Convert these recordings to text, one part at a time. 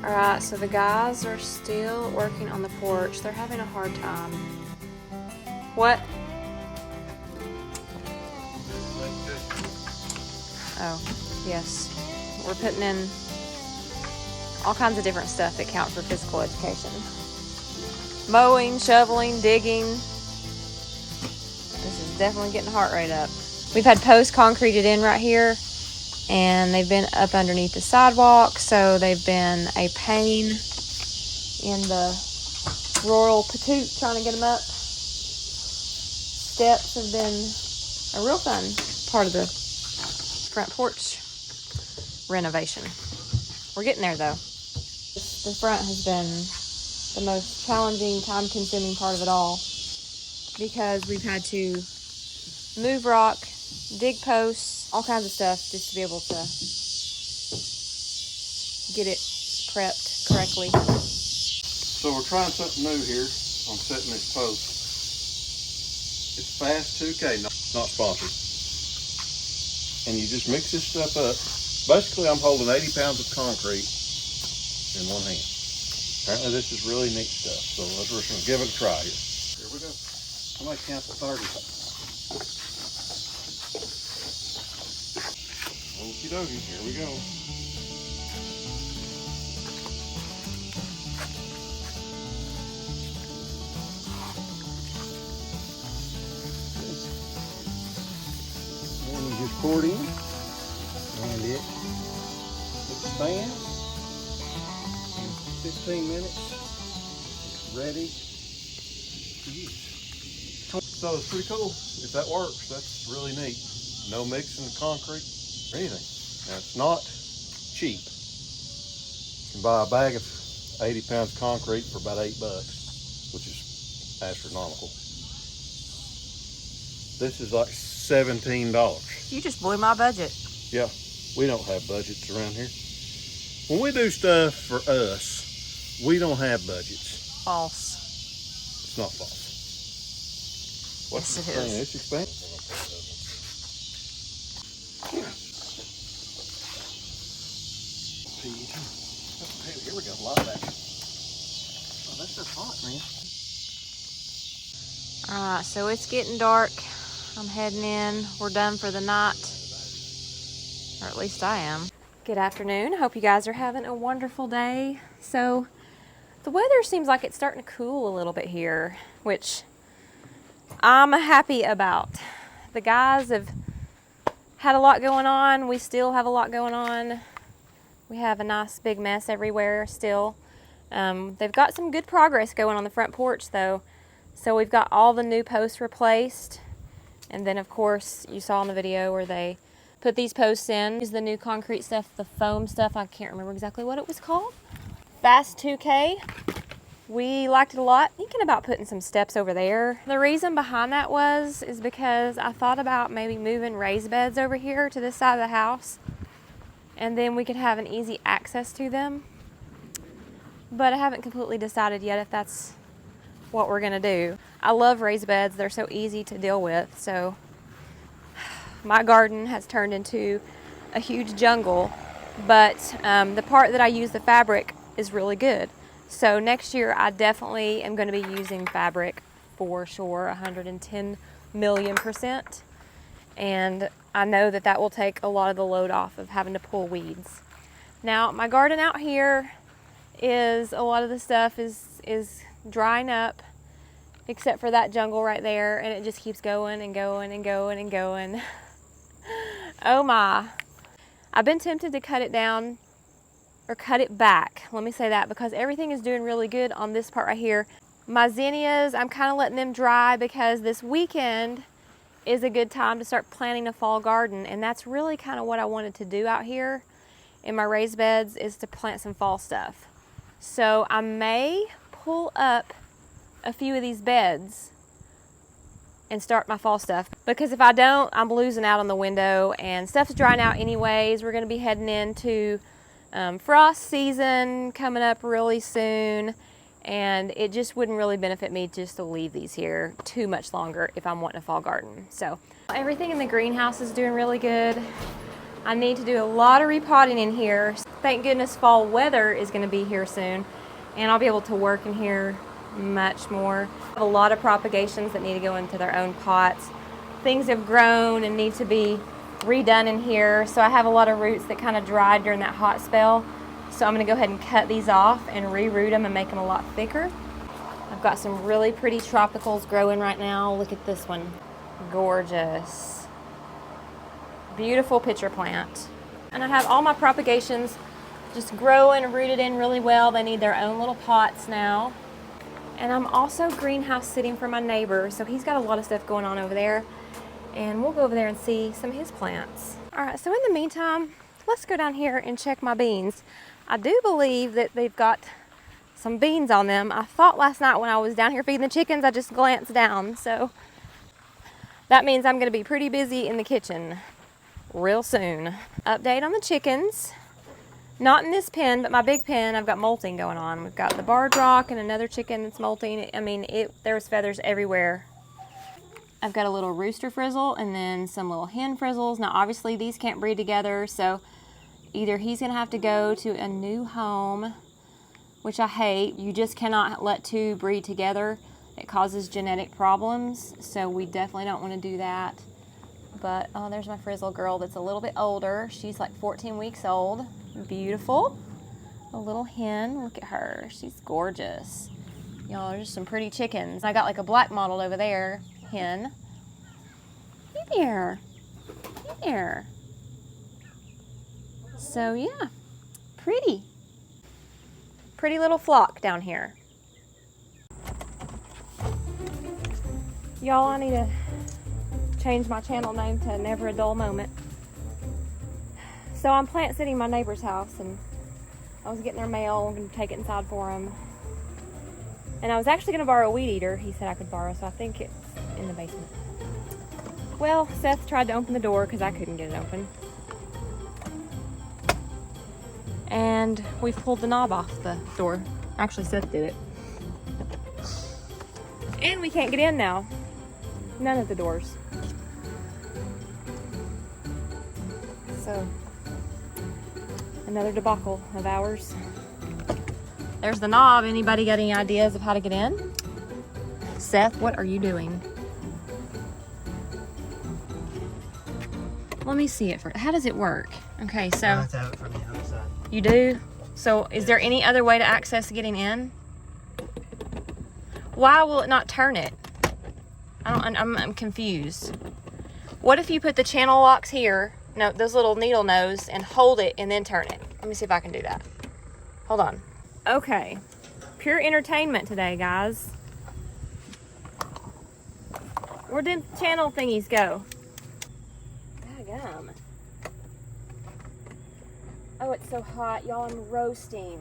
All right, so the guys are still working on the porch. They're having a hard time. What? Oh, yes. We're putting in all kinds of different stuff that count for physical education. Mowing, shoveling, digging. This is definitely getting the heart rate up. We've had posts concreted in right here, and they've been up underneath the sidewalk, so they've been a pain in the royal patoot trying to get them up. Steps have been a real fun part of the front porch renovation. We're getting there though. The front has been the most challenging, time-consuming part of it all because we've had to move rock, dig posts, all kinds of stuff just to be able to get it prepped correctly. So we're trying something new here on setting this post. It's Fast 2K, not sponsored. And you just mix this stuff up. Basically, I'm holding 80 pounds of concrete in one hand. Apparently this is really neat stuff, so we're just gonna give it a try here. Here we go. Somebody count to 30. Okie dokie, here we go. And you just pour it in, and it expands. In 15 minutes, it's ready to use. So it's pretty cool. If that works, that's really neat. No mixing of concrete or anything. Now it's not cheap. You can buy a bag of 80 pounds of concrete for about $8, which is astronomical. This is like $17. You just blew my budget. Yeah, we don't have budgets around here. When we do stuff for us, we don't have budgets. False. It's not false. Yes, it thing? is. It's expensive. Here we go, a lot of action. Oh, that's just hot, man. All right, so it's getting dark. I'm heading in. We're done for the night, or at least I am. Good afternoon. Hope you guys are having a wonderful day. So the weather seems like it's starting to cool a little bit here, which I'm happy about. The guys have had a lot going on. We still have a lot going on. We have a nice big mess everywhere still. They've got some good progress going on the front porch though. So we've got all the new posts replaced. And then of course you saw in the video where they put these posts in. Use the new concrete stuff, the foam stuff. I can't remember exactly what it was called. Fast 2K. We liked it a lot. Thinking about putting some steps over there. The reason behind that is because I thought about maybe moving raised beds over here to this side of the house. And then we could have an easy access to them. But I haven't completely decided yet if that's what we're gonna do. I love raised beds. They're so easy to deal with. So my garden has turned into a huge jungle, but the part that I use the fabric is really good. So next year I definitely am gonna be using fabric for sure, 110 million %. And I know that that will take a lot of the load off of having to pull weeds. Now my garden out here is, a lot of the stuff is drying up except for that jungle right there, and it just keeps going and going and going and going. Oh my. I've been tempted to cut it down or cut it back. Let me say that, because everything is doing really good on this part right here. My zinnias, I'm kind of letting them dry because this weekend is a good time to start planting a fall garden, and that's really kind of what I wanted to do out here in my raised beds, is to plant some fall stuff. So I may pull up a few of these beds and start my fall stuff, because if I don't, I'm losing out on the window and stuff's drying out anyways. We're going to be heading into frost season coming up really soon, and it just wouldn't really benefit me just to leave these here too much longer if I'm wanting a fall garden. So everything in the greenhouse is doing really good. I need to do a lot of repotting in here. Thank goodness fall weather is going to be here soon, and I'll be able to work in here much more. I have a lot of propagations that need to go into their own pots. Things have grown and need to be redone in here, so I have a lot of roots that kind of dried during that hot spell. So I'm going to go ahead and cut these off and re-root them and make them a lot thicker. I've got some really pretty tropicals growing right now. Look at this one. Gorgeous. Beautiful pitcher plant. And I have all my propagations just growing and rooted in really well. They need their own little pots now. And I'm also greenhouse sitting for my neighbor, so he's got a lot of stuff going on over there. And we'll go over there and see some of his plants. All right, so in the meantime, let's go down here and check my beans. I do believe that they've got some beans on them. I thought last night when I was down here feeding the chickens, I just glanced down. So that means I'm gonna be pretty busy in the kitchen real soon. Update on the chickens. Not in this pen, but my big pen, I've got molting going on. We've got the barred rock and another chicken that's molting. I mean, there's feathers everywhere. I've got a little rooster frizzle and then some little hen frizzles. Now, obviously, these can't breed together, so either he's gonna have to go to a new home, which I hate. You just cannot let two breed together. It causes genetic problems, so we definitely don't want to do that. But, oh, there's my frizzle girl that's a little bit older. She's like 14 weeks old. Beautiful. A little hen. Look at her. She's gorgeous. Y'all, there's some pretty chickens. I got like a black mottled over there. Hen. Hey there. Hey there. So, yeah. Pretty. Pretty little flock down here. Y'all, I need to change my channel name to Never a Dull Moment. So I'm plant sitting my neighbor's house, and I was getting their mail. I'm going to take it inside for them. And I was actually going to borrow a weed eater. He said I could borrow, so I think it's in the basement. Well, Seth tried to open the door because I couldn't get it open. And we pulled the knob off the door. Actually, Seth did it. And we can't get in now. None of the doors. So, another debacle of ours. There's the knob. Anybody got any ideas of how to get in? Seth, what are you doing? Let me see it first. How does it work? Okay, so. I have to have it from the other side. You do? So, is there any other way to access getting in? Why will it not turn it? I'm confused. What if you put the channel locks here, no, those little needle nose, and hold it and then turn it? Let me see if I can do that. Hold on. Okay. Pure entertainment today, guys. Where did the channel thingies go? Daggum. Oh, it's so hot. Y'all, I'm roasting.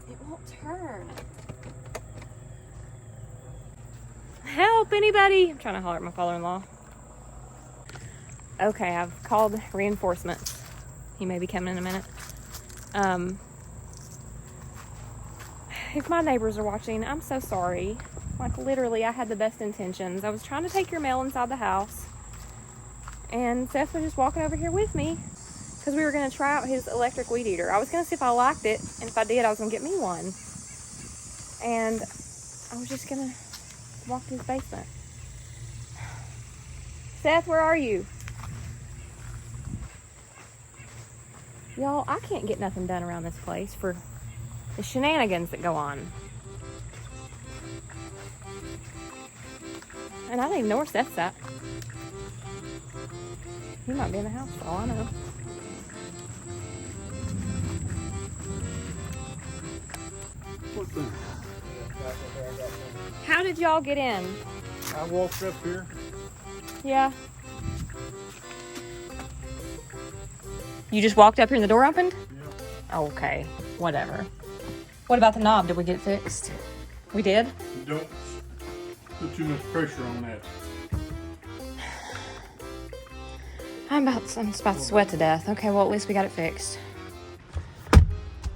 It won't turn. Help, anybody. I'm trying to holler at my father-in-law. Okay, I've called reinforcements. He may be coming in a minute. If my neighbors are watching, I'm so sorry. Like, literally, I had the best intentions. I was trying to take your mail inside the house. And Seth was just walking over here with me because we were going to try out his electric weed eater. I was going to see if I liked it, and if I did, I was going to get me one. And I was just going to walk to his basement. Seth, where are you? Y'all, I can't get nothing done around this place for the shenanigans that go on. And I don't even know where Seth's at. He might be in the house for all I know. What's that? How did y'all get in? I walked up here. Yeah. You just walked up here and the door opened? Yeah. Okay, whatever. What about the knob? Did we get it fixed? We did? Don't put too much pressure on that. I'm just about to sweat to death. Okay, well, at least we got it fixed.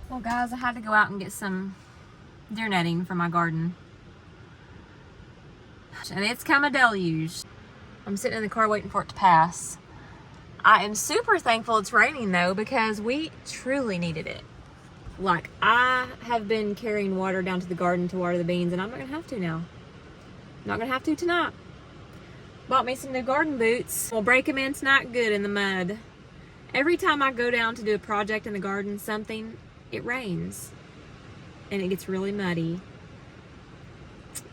Well, guys, I had to go out and get some deer netting for my garden. And it's come a deluge. I'm sitting in the car waiting for it to pass. I am super thankful it's raining though, because we truly needed it. Like, I have been carrying water down to the garden to water the beans, and I'm not gonna have to now. Not gonna have to tonight. Bought me some new garden boots. We'll break them in tonight good in the mud. Every time I go down to do a project in the garden, it rains. And it gets really muddy.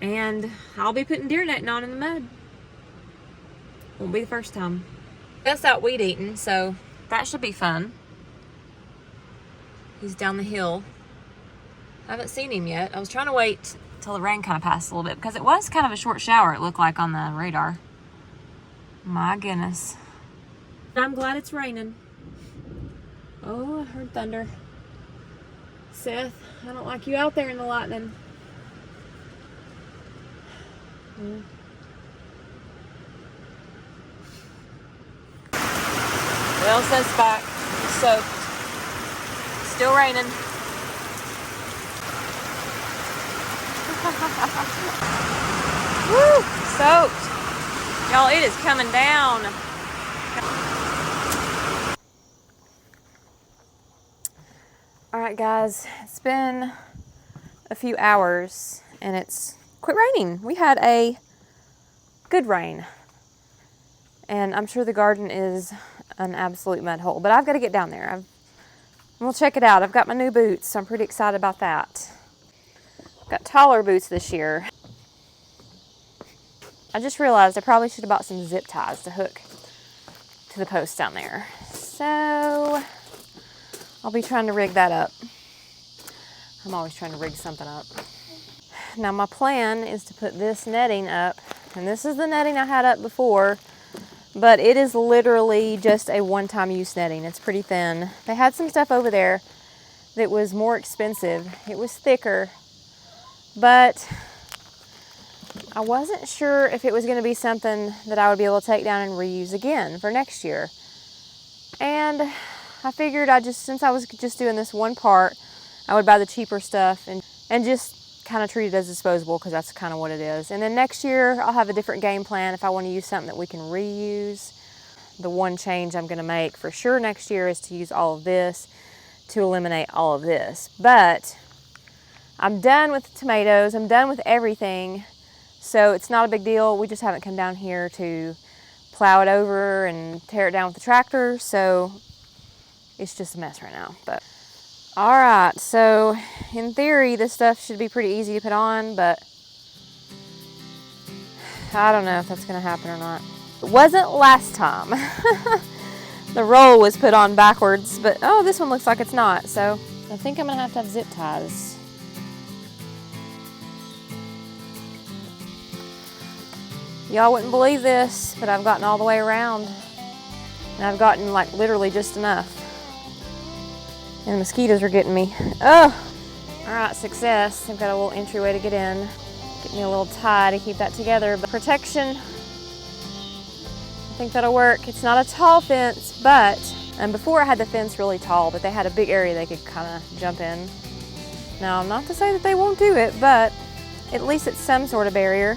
And I'll be putting deer netting on in the mud. Won't be the first time. That's out weed eating, so that should be fun. He's down the hill. I haven't seen him yet. I was trying to wait till the rain kind of passed a little bit, because it was kind of a short shower, it looked like on the radar. My goodness. I'm glad it's raining. Oh, I heard thunder. Seth, I don't like you out there in the lightning. Well, Seth's back. He's soaked. Still raining. Woo! Soaked. Y'all, it is coming down. Alright guys, it's been a few hours and it's quit raining. We had a good rain. And I'm sure the garden is an absolute mud hole, but I've got to get down there. We'll check it out. I've got my new boots, so I'm pretty excited about that. Got taller boots this year. I just realized I probably should have bought some zip ties to hook to the post down there. So I'll be trying to rig that up. I'm always trying to rig something up. Now my plan is to put this netting up, and this is the netting I had up before, but it is literally just a one-time use netting. It's pretty thin. They had some stuff over there that was more expensive. It was thicker, but I wasn't sure if it was going to be something that I would be able to take down and reuse again for next year. And I figured since I was just doing this one part, I would buy the cheaper stuff and just kind of treat it as disposable, because that's kind of what it is. And then next year I'll have a different game plan if I want to use something that we can reuse. The one change I'm going to make for sure next year is to use all of this to eliminate all of this. But I'm done with the tomatoes. I'm done with everything. So it's not a big deal. We just haven't come down here to plow it over and tear it down with the tractor. So it's just a mess right now. But all right, so in theory, this stuff should be pretty easy to put on, but I don't know if that's gonna happen or not. It wasn't last time. The roll was put on backwards, but oh, this one looks like it's not. So I think I'm gonna have to have zip ties. Y'all wouldn't believe this, but I've gotten all the way around. And I've gotten like literally just enough. And the mosquitoes are getting me. Oh! Alright, success. I've got a little entryway to get in. Get me a little tie to keep that together. But protection, I think that'll work. It's not a tall fence, and before I had the fence really tall, but they had a big area they could kind of jump in. Now, not to say that they won't do it, but at least it's some sort of barrier.